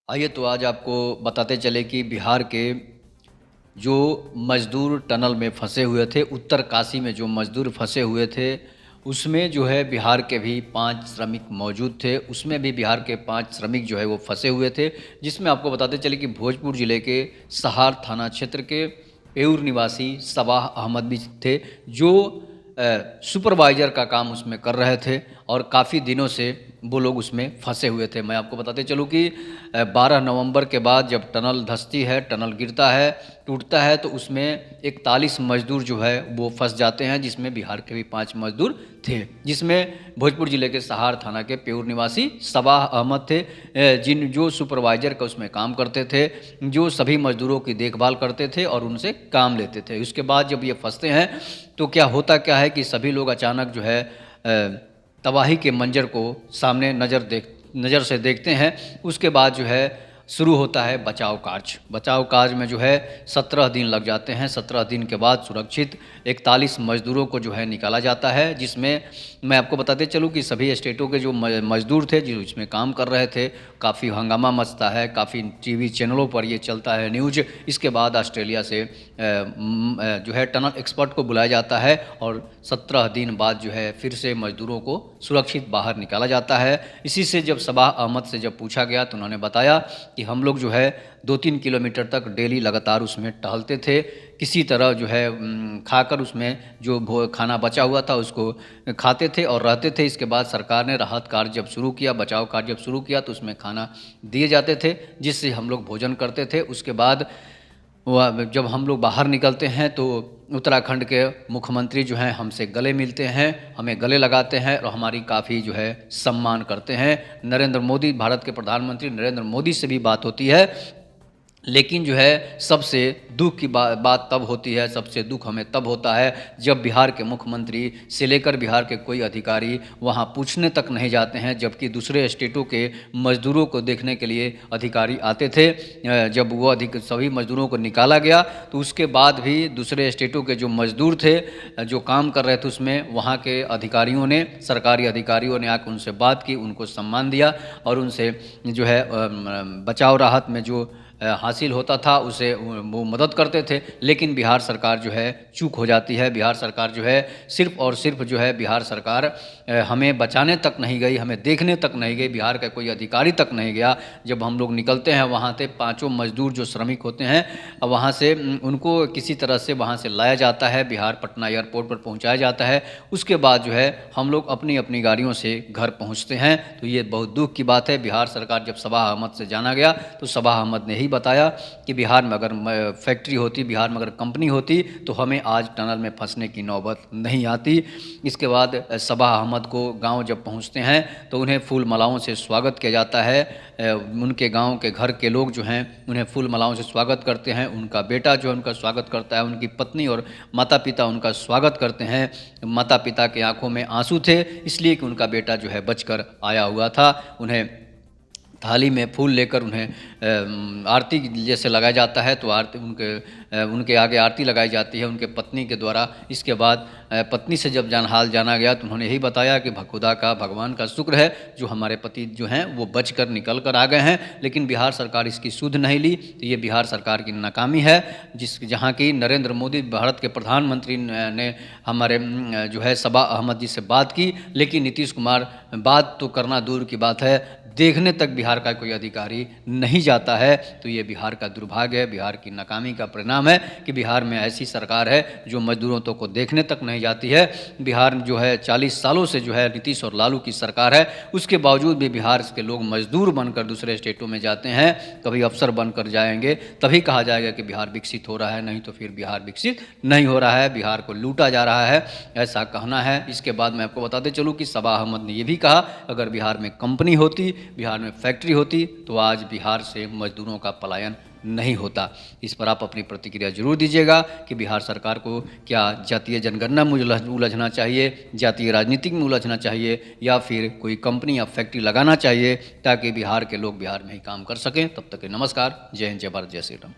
आइए तो आज आपको बताते चले कि बिहार के जो मज़दूर टनल में फँसे हुए थे, उत्तरकाशी में जो मज़दूर फँसे हुए थे, उसमें जो है बिहार के भी 5 श्रमिक मौजूद थे। उसमें भी बिहार के 5 श्रमिक जो है वो फँसे हुए थे, जिसमें आपको बताते चले कि भोजपुर ज़िले के सहार थाना क्षेत्र के पेऊर निवासी सबाह अहमद भी थे, जो सुपरवाइज़र का काम उसमें कर रहे थे और काफ़ी दिनों से वो लोग उसमें फंसे हुए थे। मैं आपको बताते चलूँ कि 12 नवंबर के बाद जब टनल धंसती है, टनल गिरता है, टूटता है, तो उसमें 41 मज़दूर जो है वो फंस जाते हैं, जिसमें बिहार के भी 5 मज़दूर थे, जिसमें भोजपुर ज़िले के सहार थाना के पेऊर निवासी सबाह अहमद थे, जो सुपरवाइज़र का उसमें काम करते थे, जो सभी मज़दूरों की देखभाल करते थे और उनसे काम लेते थे। उसके बाद जब ये फंसते हैं तो क्या है कि सभी लोग अचानक जो है तबाही के मंजर को सामने नज़र से देखते हैं। उसके बाद जो है शुरू होता है बचाव कार्य। बचाव कार्य में जो है 17 दिन लग जाते हैं। 17 दिन के बाद सुरक्षित 41 मज़दूरों को जो है निकाला जाता है, जिसमें मैं आपको बताते चलूँ कि सभी स्टेटों के जो मज़दूर थे जो इसमें काम कर रहे थे, काफ़ी हंगामा मचता है, काफ़ी टीवी चैनलों पर ये चलता है न्यूज़। इसके बाद ऑस्ट्रेलिया से जो है टनल एक्सपर्ट को बुलाया जाता है और 17 दिन बाद जो है फिर से मज़दूरों को सुरक्षित बाहर निकाला जाता है। इसी से जब सबाह अहमद से जब पूछा गया तो उन्होंने बताया कि हम लोग जो है 2-3 किलोमीटर तक डेली लगातार उसमें टहलते थे, किसी तरह जो है खाकर उसमें जो खाना बचा हुआ था उसको खाते थे और रहते थे। इसके बाद सरकार ने राहत कार्य जब शुरू किया, बचाव कार्य जब शुरू किया, तो उसमें खाना दिए जाते थे, जिससे हम लोग भोजन करते थे। उसके बाद जब हम लोग बाहर निकलते हैं तो उत्तराखंड के मुख्यमंत्री जो हैं हमसे गले मिलते हैं, हमें गले लगाते हैं और हमारी काफ़ी जो है सम्मान करते हैं। नरेंद्र मोदी, भारत के प्रधानमंत्री नरेंद्र मोदी से भी बात होती है, लेकिन जो है सबसे दुख की बात तब होती है, सबसे दुख हमें तब होता है जब बिहार के मुख्यमंत्री से लेकर बिहार के कोई अधिकारी वहाँ पूछने तक नहीं जाते हैं, जबकि दूसरे स्टेटों के मज़दूरों को देखने के लिए अधिकारी आते थे। जब वो सभी मज़दूरों को निकाला गया तो उसके बाद भी दूसरे स्टेटों के जो मज़दूर थे जो काम कर रहे थे उसमें वहाँ के अधिकारियों ने, सरकारी अधिकारियों ने आकर उनसे बात की, उनको सम्मान दिया और उनसे जो है बचाव राहत में जो हासिल होता था उसे वो मदद करते थे। लेकिन बिहार सरकार जो है चूक हो जाती है। बिहार सरकार जो है सिर्फ़ और सिर्फ जो है बिहार सरकार हमें बचाने तक नहीं गई, हमें देखने तक नहीं गई, बिहार का कोई अधिकारी तक नहीं गया। जब हम लोग निकलते हैं वहाँ से, पाँचों मज़दूर जो श्रमिक होते हैं वहाँ से उनको किसी तरह से वहाँ से लाया जाता है, बिहार पटना एयरपोर्ट पर पहुँचाया जाता है। उसके बाद जो है हम लोग अपनी अपनी गाड़ियों से घर पहुँचते हैं। तो ये बहुत दुख की बात है। बिहार सरकार जब सबाह अहमद से जाना गया तो सबाह अहमद ने ही बताया कि बिहार में अगर फैक्ट्री होती, बिहार में अगर कंपनी होती तो हमें आज टनल में फंसने की नौबत नहीं आती। इसके बाद सबाह अहमद को गांव जब पहुंचते हैं तो उन्हें फूल मालाओं से स्वागत किया जाता है। उनके गांव के घर के लोग जो हैं उन्हें फूल मालाओं से स्वागत करते हैं, उनका बेटा जो है उनका स्वागत करता है, उनकी पत्नी और माता पिता उनका स्वागत करते हैं। माता पिता की आंखों में आंसू थे, इसलिए कि उनका बेटा जो है बचकर आया हुआ था। उन्हें थाली में फूल लेकर उन्हें आरती जैसे लगाया जाता है, तो आरती उनके आगे आरती लगाई जाती है उनके पत्नी के द्वारा। इसके बाद पत्नी से जब हाल जाना गया तो उन्होंने यही बताया कि खुदा का, भगवान का शुक्र है जो हमारे पति जो हैं वो बचकर निकल कर आ गए हैं। लेकिन बिहार सरकार इसकी सुध नहीं ली। तो ये बिहार सरकार की नाकामी है, जहाँ की नरेंद्र मोदी, भारत के प्रधानमंत्री ने हमारे जो है सबाह अहमद जी से बात की, लेकिन नीतीश कुमार बात तो करना दूर की बात है, देखने तक बिहार का कोई अधिकारी नहीं जाता है। तो ये बिहार का दुर्भाग्य है, बिहार की नाकामी का परिणाम है कि बिहार में ऐसी सरकार है जो मजदूरों तो को देखने तक नहीं जाती है। बिहार जो है 40 सालों से जो है नीतीश और लालू की सरकार है, उसके बावजूद भी बिहार के लोग मजदूर बनकर दूसरे स्टेटों में जाते हैं। कभी अफसर बनकर जाएंगे तभी कहा जाएगा कि बिहार विकसित हो रहा है, नहीं तो फिर बिहार विकसित नहीं हो रहा है, बिहार को लूटा जा रहा है, ऐसा कहना है। इसके बाद मैं आपको बताते चलूँ कि सबाह अहमद ने यह भी कहा अगर बिहार में कंपनी होती, बिहार में फैक्ट्री होती तो आज बिहार से मजदूरों का पलायन नहीं होता। इस पर आप अपनी प्रतिक्रिया जरूर दीजिएगा कि बिहार सरकार को क्या जातीय जनगणना में उलझना चाहिए, जातीय राजनीति में उलझना चाहिए, या फिर कोई कंपनी या फैक्ट्री लगाना चाहिए ताकि बिहार के लोग बिहार में ही काम कर सकें। तब तक के नमस्कार, जय हिंद, जय भारत, जय श्री राम।